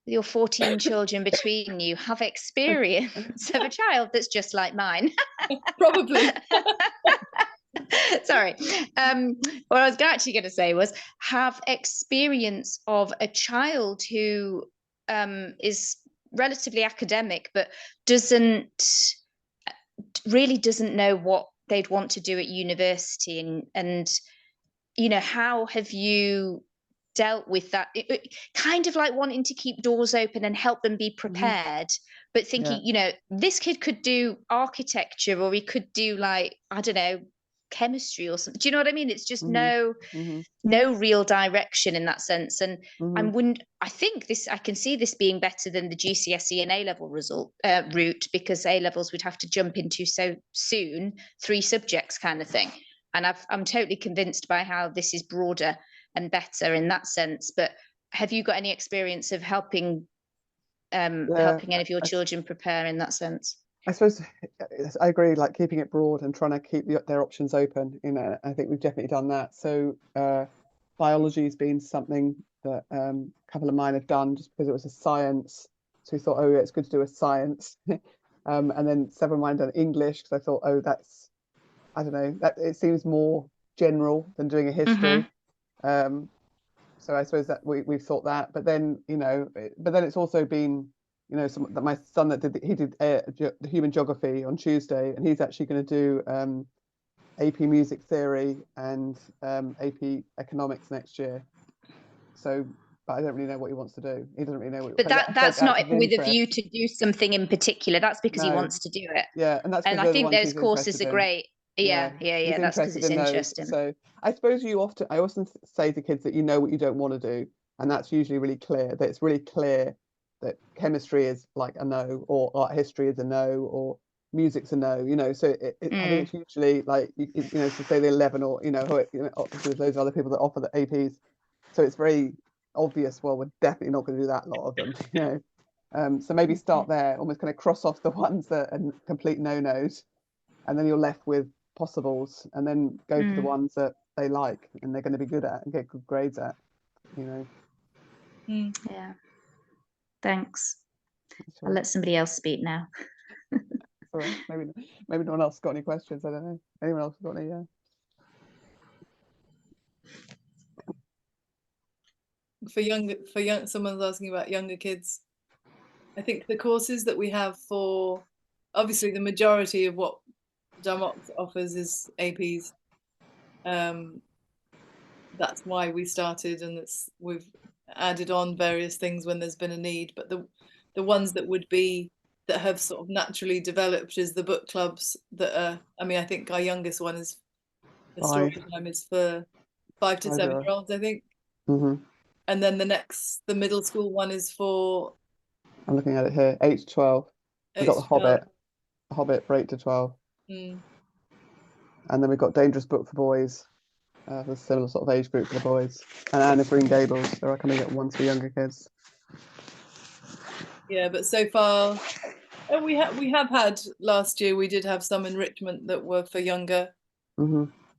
your 14 children between you, have experience of a child that's just like mine? Probably. Sorry. What I was actually going to say was have experience of a child who is relatively academic, but really doesn't know what they'd want to do at university, and you know, how have you dealt with that? Kind of like wanting to keep doors open and help them be prepared, but thinking, you know, this kid could do architecture, or he could do like, I don't know, chemistry or something. Do you know what I mean? It's just no real direction in that sense. And I think I can see this being better than the GCSE and A-level route, because A-levels would have to jump into so soon 3 subjects kind of thing. And I'm totally convinced by how this is broader and better in that sense. But have you got any experience of helping helping any of your children prepare in that sense? I suppose I agree, like keeping it broad and trying to keep their options open. You know, I think we've definitely done that. So biology has been something that a couple of mine have done just because it was a science. So we thought, oh yeah, it's good to do a science. And then several of mine done English because I thought, oh, that's, I don't know, that it seems more general than doing a history. So I suppose that we've thought that, but then, you know, but then it's also been, you know, that my son that he did the human geography on Tuesday, and he's actually going to do AP music theory and AP economics next year. So, but I don't really know what he wants to do. He doesn't really know what. But that's not with a view to do something in particular. That's because he wants to do it. Yeah, and and I think those courses are great. Yeah. That's because it's interesting. So I suppose I often say to kids that you know what you don't want to do, and that's usually really clear. That it's really clear that chemistry is like a no, or art history is a no, or music's a no. You know, so I think it's usually like you know, to say the 11 or there's loads of other people that offer the APs, so it's very obvious. Well, we're definitely not going to do that. A lot of them, you know. So maybe start there, almost kind of cross off the ones that are complete no-nos, and then you're left with possibles, and then go for the ones that they like and they're going to be good at and get good grades at, you know. Yeah, thanks. I'll let somebody else speak now. All right, maybe no one else got any questions. I don't know. Anyone else got any? Someone's asking about younger kids. I think the courses that we have for, obviously the majority of what Damox offers is APs. That's why we started, and we've added on various things when there's been a need. But the ones that have sort of naturally developed is the book clubs that are. I mean, I think our youngest one is the story time is for 5 to 7-year-olds, I think. And then the middle school one is for. I'm looking at it here, 8 to 12. We've got the Hobbit for 8 to 12. And then we've got Dangerous Book for boys, for a similar sort of age group for the boys. And Anne of Green Gables, there are coming at ones for younger kids. Yeah, but so far, we have had last year. We did have some enrichment that were for younger.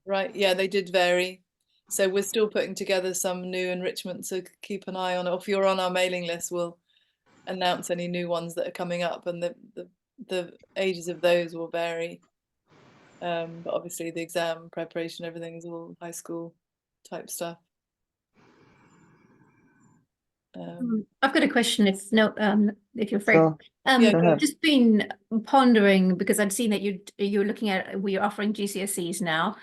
Right? Yeah, they did vary. So we're still putting together some new enrichment, so keep an eye on it. If you're on our mailing list, we'll announce any new ones that are coming up, and the ages of those will vary. But obviously the exam preparation, everything is all high school type stuff. I've got a question if you're free. Sure. I've just been pondering, because I'd seen that you're looking at, we're offering GCSEs now.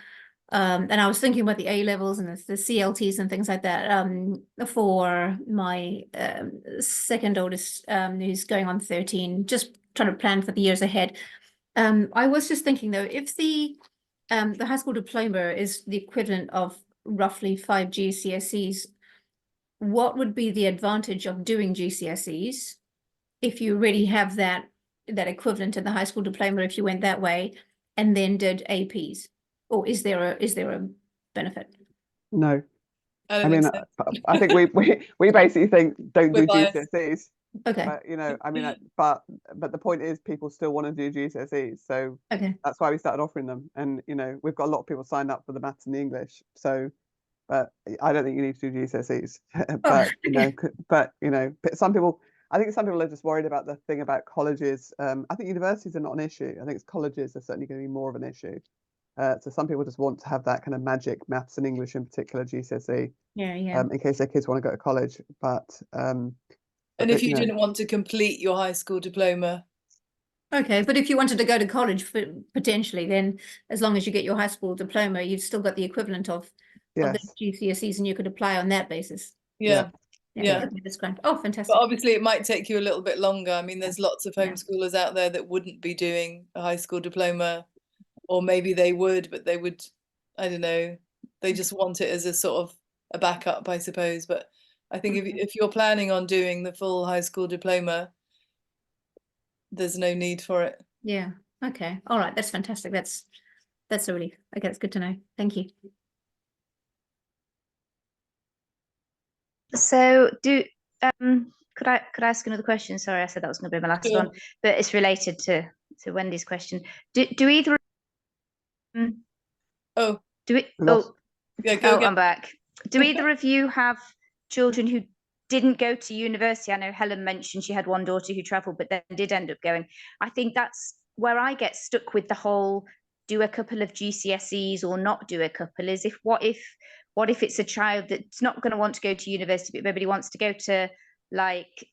And I was thinking about the A levels and the CLTs and things like that. For my second oldest, who's going on 13, just trying to plan for the years ahead. I was just thinking though, if the high school diploma is the equivalent of roughly 5 GCSEs, what would be the advantage of doing GCSEs if you already have that equivalent to the high school diploma, if you went that way and then did APs? Or is there a benefit? No. I mean, I think we basically think don't do GCSEs. Okay. But, you know, I mean, but the point is people still want to do GCSEs. So that's why we started offering them. And, you know, we've got a lot of people signed up for the maths and the English. So, but I don't think you need to do GCSEs. But some people, I think some people are just worried about the thing about colleges. I think universities are not an issue. I think it's colleges are certainly going to be more of an issue. So some people just want to have that kind of magic maths and English, in particular GCSE. In case their kids want to go to college. But and if you didn't want to complete your high school diploma. Okay, but if you wanted to go to college potentially, then as long as you get your high school diploma, you've still got the equivalent of the GCSEs, and you could apply on that basis. Yeah. That's great. Oh, fantastic. But obviously it might take you a little bit longer. I mean, there's lots of homeschoolers out there that wouldn't be doing a high school diploma, or maybe they would, but they would, I don't know, they just want it as a sort of a backup, I suppose. But I think if you're planning on doing the full high school diploma, there's no need for it. Yeah. Okay. All right. That's fantastic. That's a relief. Okay, that's good to know. Thank you. So could I ask another question? Sorry, I said that was going to be my last Sure. one, but it's related to Wendy's question. Do either? Oh, Do it? Lost. Oh, yeah, go again. I'm back. Do either of you have children who didn't go to university? I know Helen mentioned she had one daughter who travelled, but then did end up going. I think that's where I get stuck with the whole do a couple of GCSEs or not do a couple. Is if what if it's a child that's not going to want to go to university, but maybe wants to go to like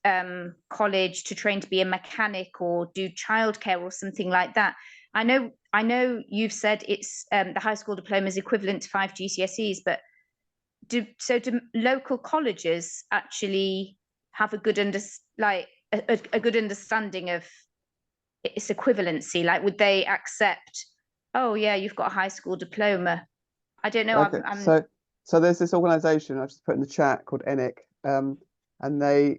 college to train to be a mechanic or do childcare or something like that. I know you've said it's the high school diploma is equivalent to 5 GCSEs, but do local colleges actually have a good a good understanding of its equivalency? Like, would they accept, oh yeah, you've got a high school diploma? I don't know. Okay, so there's this organisation I just put in the chat called ENIC, and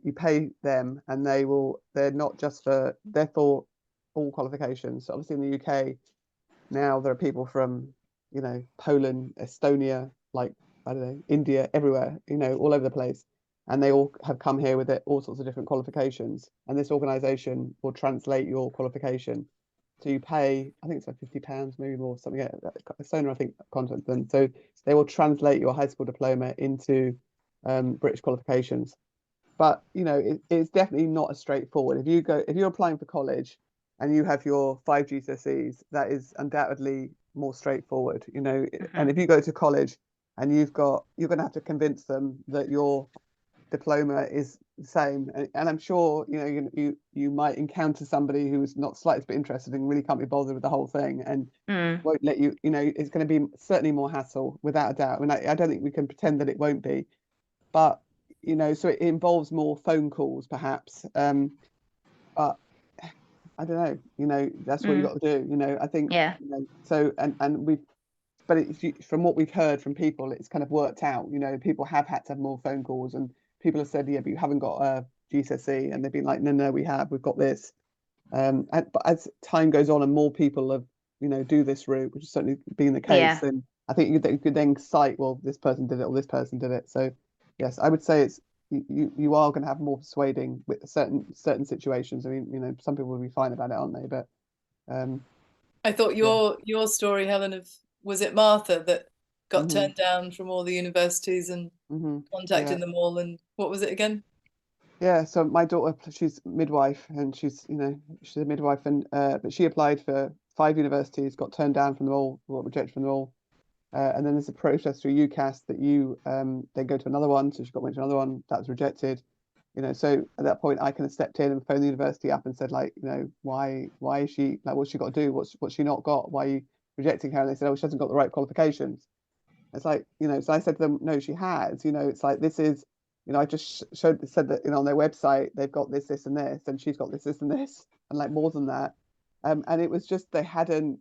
you pay them, and they're not just they're for all qualifications. So obviously in the UK now there are people from, you know, Poland, Estonia, like, I don't know, India, everywhere, you know, all over the place, and they all have come here with all sorts of different qualifications, and this organisation will translate your qualification. So you pay, I think it's like £50, maybe more, something like that. Estonia, I think, content them. So they will translate your high school diploma into British qualifications. But you know, it's definitely not as straightforward. If you're applying for college and you have your 5 GCSEs, that is undoubtedly more straightforward. You know, and if you go to college and you're going to have to convince them that your diploma is the same, and I'm sure, you know, you might encounter somebody who's not slightly bit interested and really can't be bothered with the whole thing and won't let you. You know, it's going to be certainly more hassle, without a doubt. I mean, I don't think we can pretend that it won't be, but you know, so it involves more phone calls perhaps, but I don't know, you know, that's what you got to do, you know. I think, yeah, you know, so and we've, but from what we've heard from people, it's kind of worked out, you know. People have had to have more phone calls, and people have said, yeah, but you haven't got a GCSE, and they've been like, no, we've got this. But as time goes on and more people have, you know, do this route, which has certainly been the case, then I think you could then cite, well, this person did it or this person did it. So yes, I would say it's you are going to have more persuading with certain situations. I mean, you know, some people will be fine about it, aren't they? But I thought your story, Helen, was it Martha that got turned down from all the universities and contacting them all, and what was it again? Yeah, so my daughter, she's midwife, and she's a midwife, and but she applied for 5 universities, got turned down from them all, got rejected from them all, and then there's a process through UCAS that you then go to another one. So she went to another one that was rejected, you know. So at that point, I kind of stepped in and phoned the university up and said, like, you know, why is she, like, what's she got to do? What's she not got? Why are you rejecting her? And they said, oh, she hasn't got the right qualifications. It's like, you know, so I said to them, no, she has. You know, it's like, this is, you know, I just said that, you know, on their website they've got this, and this, and she's got this, and this, and like more than that. And it was just, they hadn't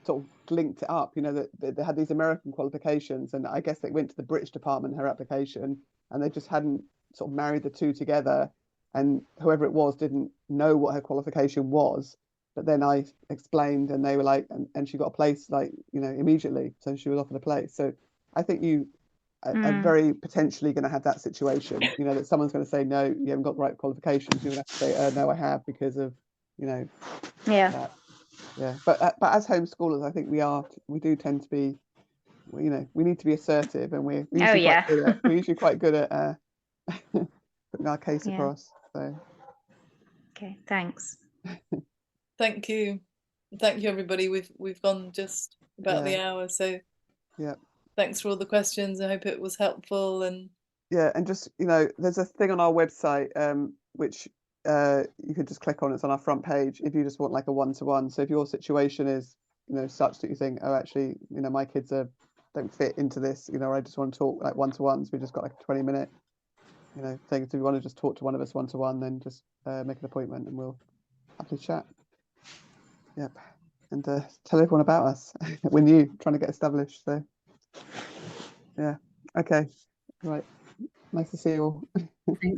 sort of linked it up, you know, that they had these American qualifications, and I guess they went to the British department, her application, and they just hadn't sort of married the two together, and whoever it was didn't know what her qualification was. But then I explained, and they were like, and she got a place, like, you know, immediately. So she was offered a place. So I think you are very potentially going to have that situation, you know, that someone's going to say, no, you haven't got the right qualifications. You're going to have to say, no, I have, because of, you know, that. Yeah. But as homeschoolers, I think we do tend to be, you know, we need to be assertive, and we're usually quite good at putting our case across. So okay, thanks. Thank you everybody. We've gone just about the hour, so yeah, thanks for all the questions. I hope it was helpful. And and just, you know, there's a thing on our website which you could just click on. It's on our front page if you just want like a one-to-one. So if your situation is, you know, such that you think, oh, actually, you know, my kids don't fit into this, you know, I just want to talk like one-to-ones, we just got like a 20-minute, you know, thing. So if you want to just talk to one of us one-to-one, then just make an appointment and we'll happily chat. Yep. And tell everyone about us. We're new, trying to get established. So yeah. Okay. Right. Nice to see you all. Thanks.